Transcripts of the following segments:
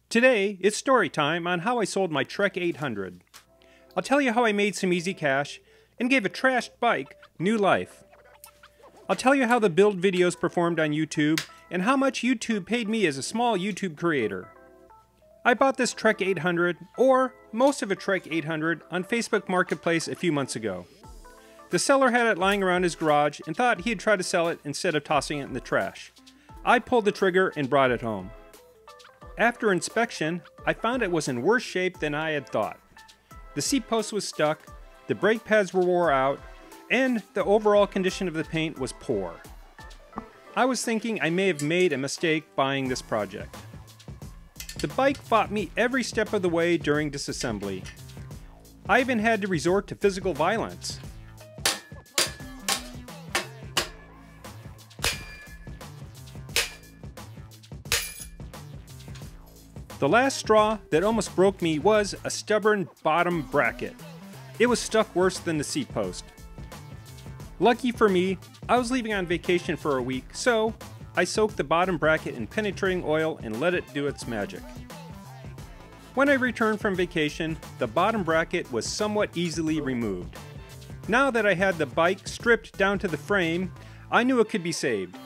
Today, it's story time on how I sold my Trek 800. I'll tell you how I made some easy cash and gave a trashed bike new life. I'll tell you how the build videos performed on YouTube and how much YouTube paid me as a small YouTube creator. I bought this Trek 800, or most of a Trek 800, on Facebook Marketplace a few months ago. The seller had it lying around his garage and thought he'd try to sell it instead of tossing it in the trash. I pulled the trigger and brought it home. After inspection, I found it was in worse shape than I had thought. The seat post was stuck, the brake pads were wore out, and the overall condition of the paint was poor. I was thinking I may have made a mistake buying this project. The bike fought me every step of the way during disassembly. I even had to resort to physical violence. The last straw that almost broke me was a stubborn bottom bracket. It was stuck worse than the seat post. Lucky for me, I was leaving on vacation for a week, so I soaked the bottom bracket in penetrating oil and let it do its magic. When I returned from vacation, the bottom bracket was somewhat easily removed. Now that I had the bike stripped down to the frame, I knew it could be saved.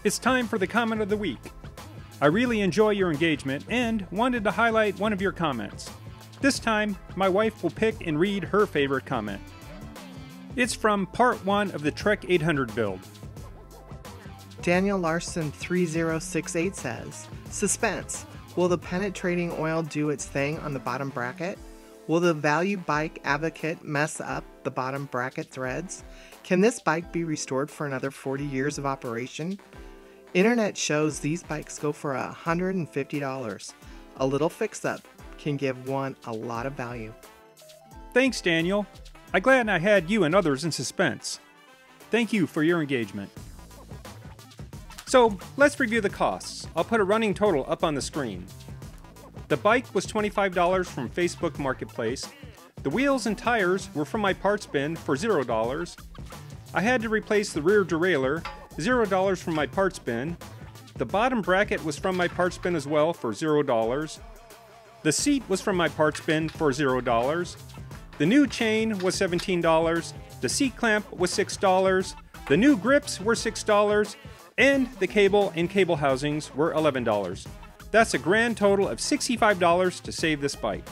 It's time for the comment of the week. I really enjoy your engagement and wanted to highlight one of your comments. This time, my wife will pick and read her favorite comment. It's from part 1 of the Trek 800 build. Daniel Larson 3068 says, "Suspense. Will the penetrating oil do its thing on the bottom bracket? Will the Value Bike Advocate mess up the bottom bracket threads? Can this bike be restored for another 40 years of operation? Internet shows these bikes go for $150. A little fix-up can give one a lot of value." Thanks, Daniel. I'm glad I had you and others in suspense. Thank you for your engagement. So, let's review the costs. I'll put a running total up on the screen. The bike was $25 from Facebook Marketplace. The wheels and tires were from my parts bin for $0. I had to replace the rear derailleur, $0 from my parts bin. The bottom bracket was from my parts bin as well for $0. The seat was from my parts bin for $0. The new chain was $17. The seat clamp was $6. The new grips were $6. And the cable and cable housings were $11. That's a grand total of $65 to save this bike.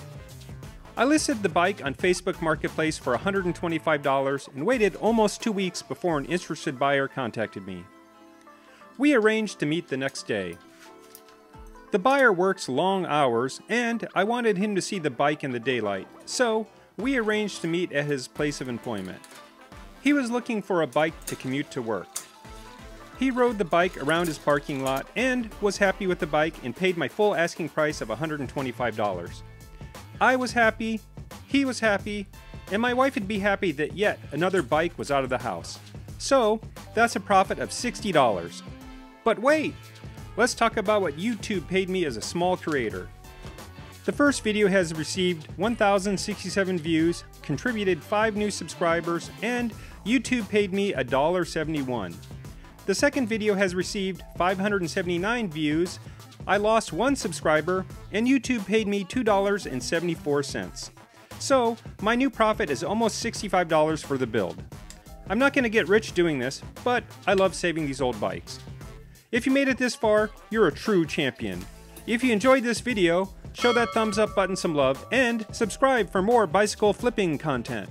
I listed the bike on Facebook Marketplace for $125 and waited almost 2 weeks before an interested buyer contacted me. We arranged to meet the next day. The buyer works long hours and I wanted him to see the bike in the daylight, so we arranged to meet at his place of employment. He was looking for a bike to commute to work. He rode the bike around his parking lot and was happy with the bike and paid my full asking price of $125. I was happy, he was happy, and my wife would be happy that yet another bike was out of the house. So, that's a profit of $60. But wait! Let's talk about what YouTube paid me as a small creator. The first video has received 1,067 views, contributed 5 new subscribers, and YouTube paid me $1.71. The second video has received 579 views, I lost 1 subscriber, and YouTube paid me $2.74. So, my new profit is almost $65 for the build. I'm not going to get rich doing this, but I love saving these old bikes. If you made it this far, you're a true champion. If you enjoyed this video, show that thumbs up button some love, and subscribe for more bicycle flipping content.